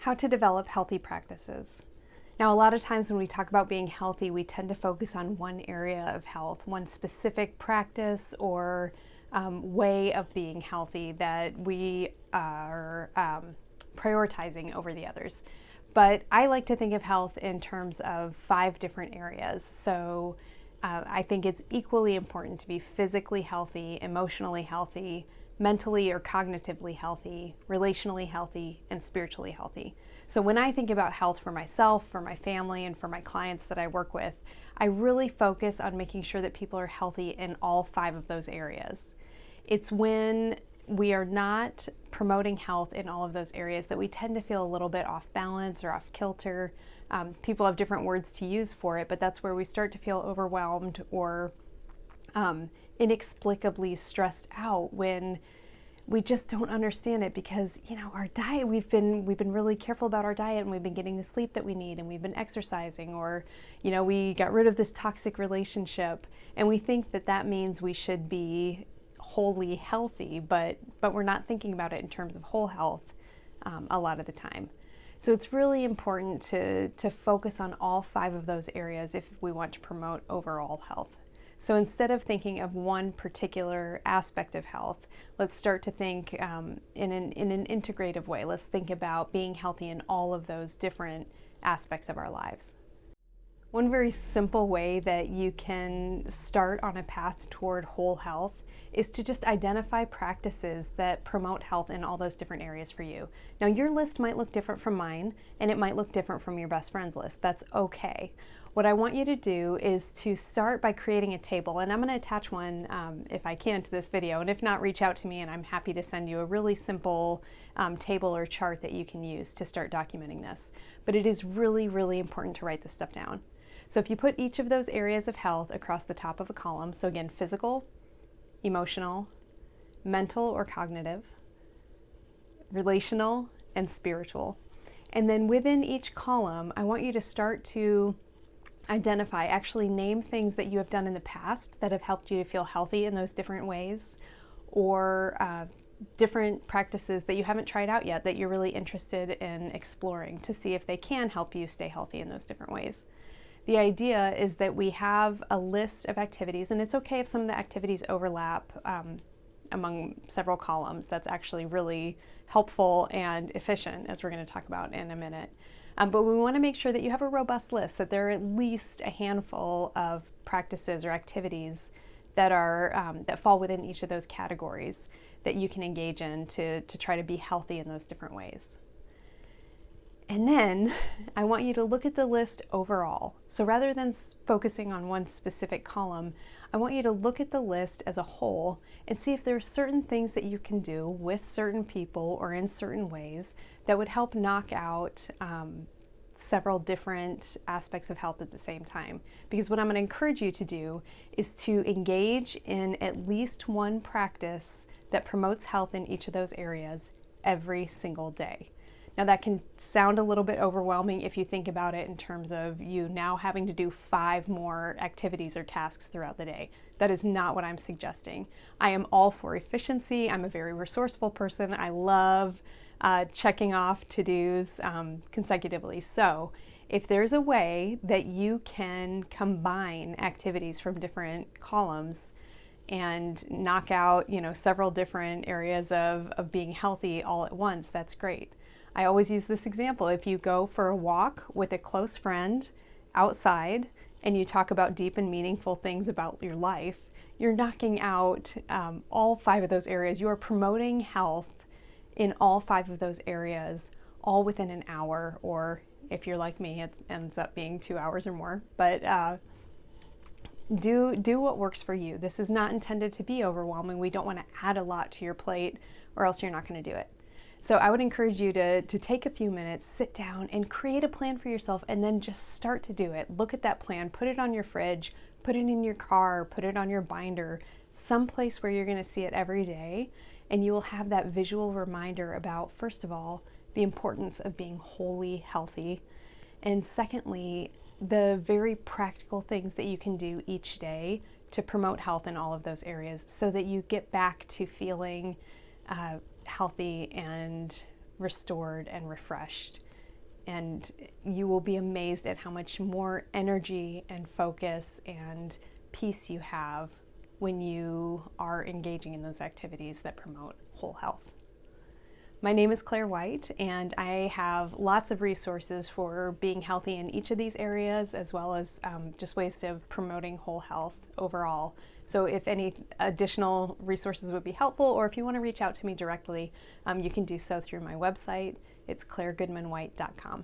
How to develop healthy practices. Now, a lot of times when we talk about being healthy, we tend to focus on one area of health, one specific practice or way of being healthy that we are prioritizing over the others. But I like to think of health in terms of 5 different areas. So I think it's equally important to be physically healthy, emotionally healthy, mentally or cognitively healthy, relationally healthy, and spiritually healthy. So when I think about health for myself, for my family, and for my clients that I work with, I really focus on making sure that people are healthy in all 5 of those areas. It's when we are not promoting health in all of those areas that we tend to feel a little bit off balance or off kilter. People have different words to use for it, but that's where we start to feel overwhelmed or inexplicably stressed out when we just don't understand it, because our diet, we've been really careful about our diet, and we've been getting the sleep that we need, and we've been exercising, or we got rid of this toxic relationship, and we think that that means we should be wholly healthy, but we're not thinking about it in terms of whole health a lot of the time. So it's really important to focus on all 5 of those areas if we want to promote overall health. So instead of thinking of one particular aspect of health, let's start to think in an integrative way. Let's think about being healthy in all of those different aspects of our lives. One very simple way that you can start on a path toward whole health is to just identify practices that promote health in all those different areas for you. Now, your list might look different from mine, and it might look different from your best friend's list. That's okay. What I want you to do is to start by creating a table, and I'm going to attach one if I can to this video, and if not, reach out to me and I'm happy to send you a really simple table or chart that you can use to start documenting this. But it is really, really important to write this stuff down. So if you put each of those areas of health across the top of a column, so again, physical, emotional, mental or cognitive, relational, and spiritual. And then within each column, I want you to start to identify, actually name things that you have done in the past that have helped you to feel healthy in those different ways, or different practices that you haven't tried out yet that you're really interested in exploring to see if they can help you stay healthy in those different ways. The idea is that we have a list of activities, and it's okay if some of the activities overlap among several columns. That's actually really helpful and efficient, as we're going to talk about in a minute. But we want to make sure that you have a robust list, that there are at least a handful of practices or activities that are that fall within each of those categories that you can engage in to try to be healthy in those different ways. And then I want you to look at the list overall. So rather than focusing on one specific column, I want you to look at the list as a whole and see if there are certain things that you can do with certain people or in certain ways that would help knock out several different aspects of health at the same time. Because what I'm going to encourage you to do is to engage in at least one practice that promotes health in each of those areas every single day. Now, that can sound a little bit overwhelming if you think about it in terms of you now having to do 5 more activities or tasks throughout the day. That is not what I'm suggesting. I am all for efficiency. I'm a very resourceful person. I love checking off to-dos consecutively. So if there's a way that you can combine activities from different columns and knock out, several different areas of being healthy all at once, that's great. I always use this example. If you go for a walk with a close friend outside and you talk about deep and meaningful things about your life, you're knocking out all 5 of those areas. You are promoting health in all 5 of those areas, all within an hour, or if you're like me, it ends up being 2 hours or more. But do what works for you. This is not intended to be overwhelming. We don't want to add a lot to your plate, or else you're not going to do it. So I would encourage you to take a few minutes, sit down, and create a plan for yourself, and then just start to do it. Look at that plan, put it on your fridge, put it in your car, put it on your binder, someplace where you're going to see it every day, and you will have that visual reminder about, first of all, the importance of being wholly healthy, and secondly, the very practical things that you can do each day to promote health in all of those areas so that you get back to feeling healthy and restored and refreshed And you will be amazed at how much more energy and focus and peace you have when you are engaging in those activities that promote whole health. My name is Claire White, and I have lots of resources for being healthy in each of these areas, as well as just ways of promoting whole health overall. So if any additional resources would be helpful, or if you want to reach out to me directly, you can do so through my website. It's clairegoodmanwhite.com.